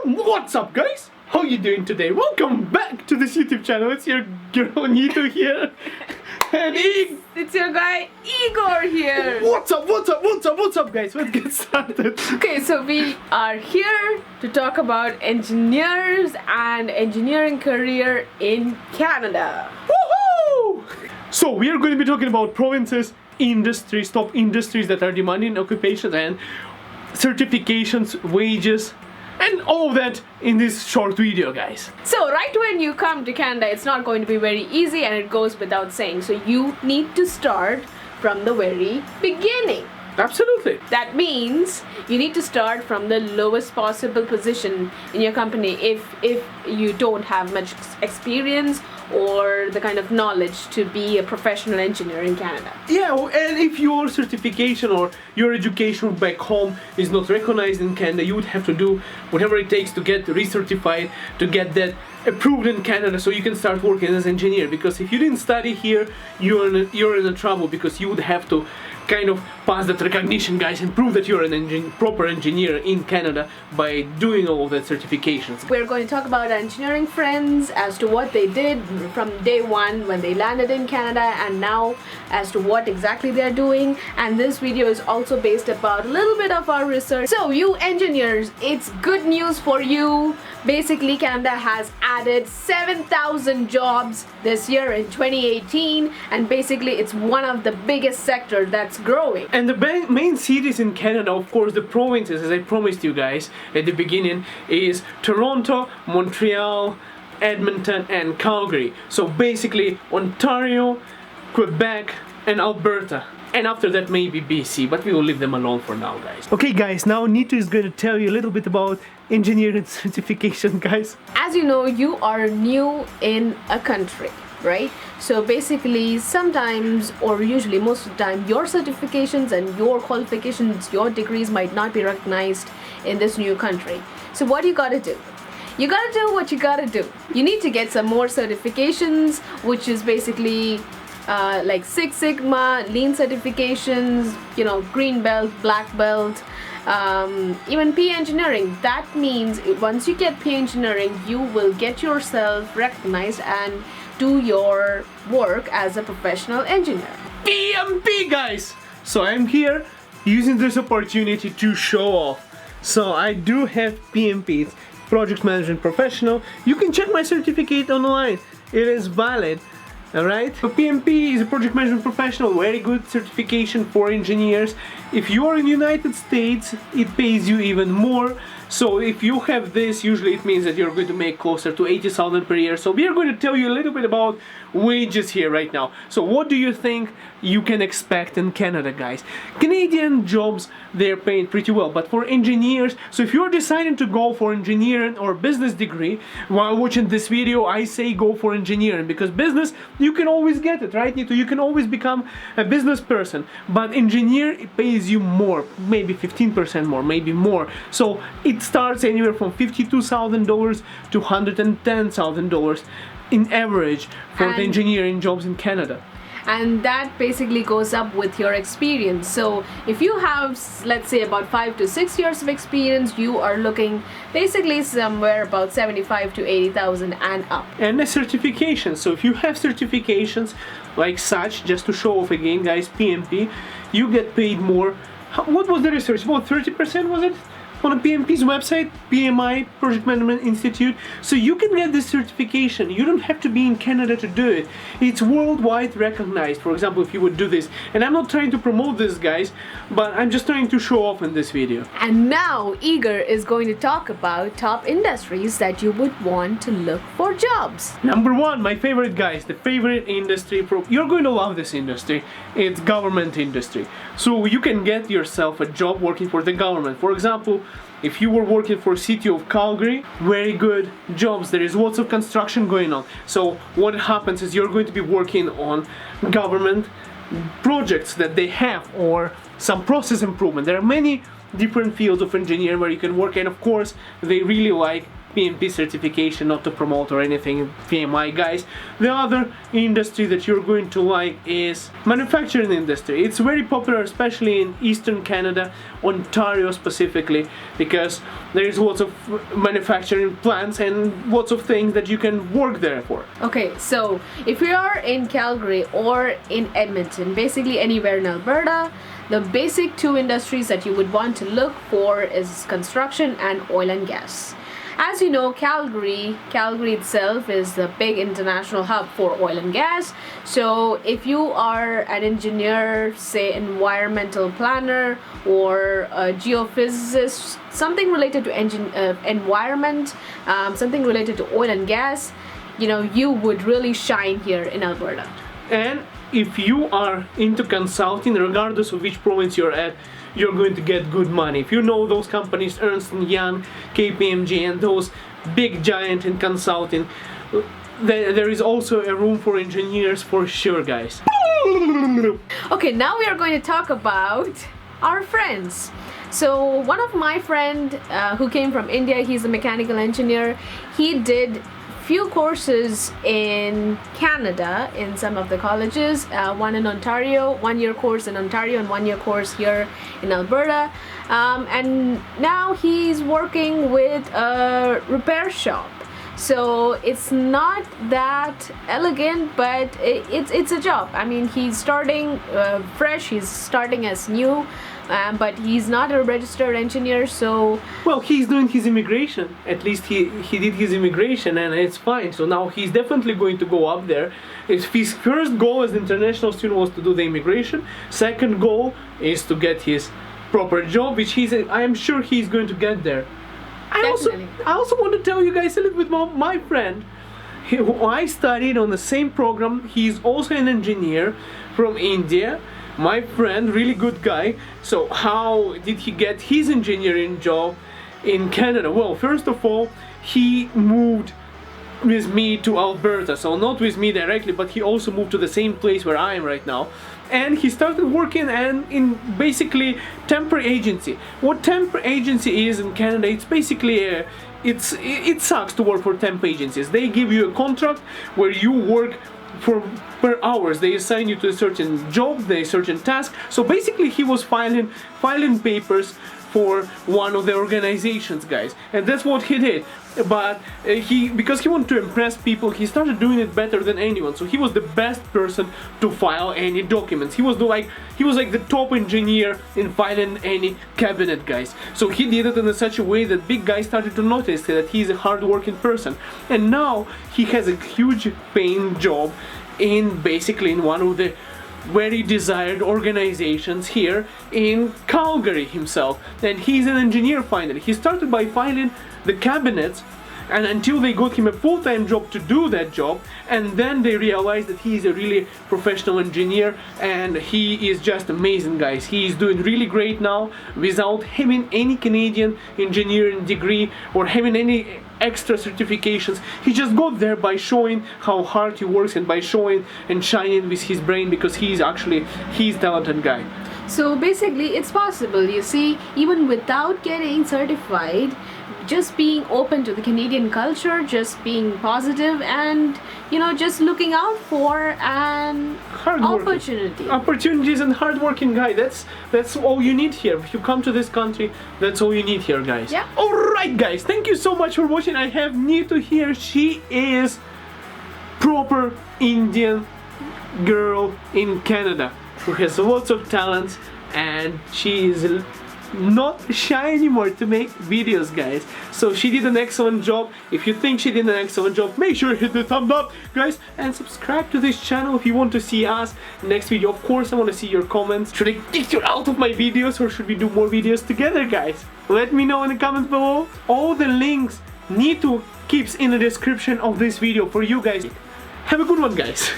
What's up, guys? How you doing today? Welcome back to this YouTube channel. It's your girl Neethu here. And it's your guy Igor here. What's up, guys? Let's get started. Okay, so we are here to talk about engineers and engineering career in Canada. Woohoo! So we are going to be talking about provinces, industries, top industries that are demanding occupations and certifications, wages, and all of that in this short video, guys. So right when you come to Canada, it's not going to be very easy, and it goes without saying. So you need to start from the very beginning. Absolutely. That means you need to start from the lowest possible position in your company if you don't have much experience or the kind of knowledge to be a professional engineer in Canada. Yeah, and if your certification or your education back home is not recognized in Canada, you would have to do whatever it takes to get recertified, to get that approved in Canada so you can start working as an engineer. Because if you didn't study here, you're in trouble, because you would have to kind of pass that recognition, guys, and prove that you're an proper engineer in Canada by doing all of that certifications. We're going to talk about our engineering friends as to what they did from day one when they landed in Canada, and now as to what exactly they're doing. And this video is also based about a little bit of our research. So you engineers, it's good news for you. Basically, Canada has added 7,000 jobs this year in 2018, and basically it's one of the biggest sectors that's growing. And the main cities in Canada, of course, the provinces, as I promised you guys at the beginning, is Toronto, Montreal, Edmonton, and Calgary. So basically Ontario, Quebec, and Alberta. And after that maybe BC, but we will leave them alone for now, guys. Okay, guys, now Neethu is going to tell you a little bit about engineering certification, guys. As you know, you are new in a country, right? So basically sometimes, or usually most of the time, your certifications and your qualifications, your degrees might not be recognized in this new country. So what you gotta do? You gotta do what you gotta do. You need to get some more certifications, which is basically like Six Sigma, Lean certifications, you know, Green Belt, Black Belt, even P Engineering. That means once you get P Engineering, you will get yourself recognized and do your work as a professional engineer. PMP, guys! So I'm here using this opportunity to show off. So I do have PMP, Project Management Professional. You can check my certificate online. It is valid. Alright, so PMP is a project management professional, very good certification for engineers. If you are in the United States, it pays you even more. So if you have this, usually it means that you're going to make closer to 80,000 per year. So we are going to tell you a little bit about wages here right now. So what do you think you can expect in Canada, guys? Canadian jobs, they're paying pretty well, but for engineers, so if you're deciding to go for engineering or business degree while watching this video, I say go for engineering, because business, you can always get it, right, Neethu? You can always become a business person, but engineer, it pays you more, maybe 15% more, maybe more. So it starts anywhere from $52,000 to $110,000 in average for the engineering jobs in Canada. And that basically goes up with your experience. So if you have, let's say, about 5 to 6 years of experience, you are looking basically somewhere about 75 to 80,000 and up. And a certification. So if you have certifications like such, just to show off again, guys, PMP, you get paid more. What was the research? About 30%, was it? On PMP's website, PMI, Project Management Institute. So you can get this certification. You don't have to be in Canada to do it. It's worldwide recognized. For example, if you would do this, and I'm not trying to promote this, guys, but I'm just trying to show off in this video. And now Igor is going to talk about top industries that you would want to look for jobs. Number one, my favorite, guys, the favorite industry. You're going to love this industry. It's government industry. So you can get yourself a job working for the government. For example, if you were working for City of Calgary, very good jobs. There is lots of construction going on. So what happens is you're going to be working on government projects that they have, or some process improvement. There are many different fields of engineering where you can work, and of course they really like PMP certification, not to promote or anything, PMI guys. The other industry that you're going to like is manufacturing industry. It's very popular, especially in Eastern Canada, Ontario specifically, because there's lots of manufacturing plants and lots of things that you can work there for. Okay, so if you are in Calgary or in Edmonton, basically anywhere in Alberta, the basic two industries that you would want to look for is construction and oil and gas. As you know, Calgary itself is the big international hub for oil and gas. So if you are an engineer, say environmental planner or a geophysicist, something related to environment, something related to oil and gas, you know, you would really shine here in Alberta. And if you are into consulting, regardless of which province you're at, you're going to get good money. If you know those companies, Ernst & Young, KPMG, and those big giant in consulting, there is also a room for engineers for sure, guys. Okay, now we are going to talk about our friends. So one of my friend who came from India, he's a mechanical engineer. He did few courses in Canada in some of the colleges, one in Ontario, 1 year course in Ontario and 1 year course here in Alberta, and now he's working with a repair shop. So it's not that elegant, but it's a job. I mean, he's starting fresh, he's starting as new, but he's not a registered engineer, so... Well, he's doing his immigration. At least he did his immigration, and it's fine. So now he's definitely going to go up there. His first goal as an international student was to do the immigration. Second goal is to get his proper job, which I am sure he's going to get there. I also want to tell you guys a little bit about my friend. I studied on the same program. He's also an engineer from India. My friend, really good guy. So how did he get his engineering job in Canada? Well, first of all, he moved with me to Alberta. So not with me directly, but he also moved to the same place where I am right now. And he started working in basically temporary agency. What temporary agency is in Canada, it's basically it sucks to work for temp agencies. They give you a contract where you work per hours. They assign you to a certain job, a certain task. So basically he was filing papers for one of the organizations, guys, and that's what he did. But because he wanted to impress people, he started doing it better than anyone. So he was the best person to file any documents. He was like the top engineer in filing any cabinet, guys. So he did it in such a way that big guys started to notice that he's a hard-working person. And now he has a huge paying job in one of the very desired organizations here in Calgary himself. And he's an engineer finally. He started by filing the cabinets, and until they got him a full-time job to do that job, and then they realized that he is a really professional engineer, and he is just amazing, guys. He is doing really great now without having any Canadian engineering degree or having any extra certifications. He just got there by showing how hard he works and by showing and shining with his brain, because he's a talented guy. So basically it's possible, you see, even without getting certified, just being open to the Canadian culture, just being positive, and you know, just looking out for an opportunities and hardworking guy. That's all you need here. If you come to this country, that's all you need here, guys. Yeah. Alright guys, thank you so much for watching. I have Neethu here. She is proper Indian girl in Canada who has lots of talents, and she is not shy anymore to make videos, guys. So she did an excellent job. If you think she did an excellent job, make sure you hit the thumbs up, guys, and subscribe to this channel if you want to see us next video. Of course, I want to see your comments. Should I kick you out of my videos, or should we do more videos together, guys? Let me know in the comments below. All the links Neethu keeps in the description of this video for you guys. Have a good one, guys.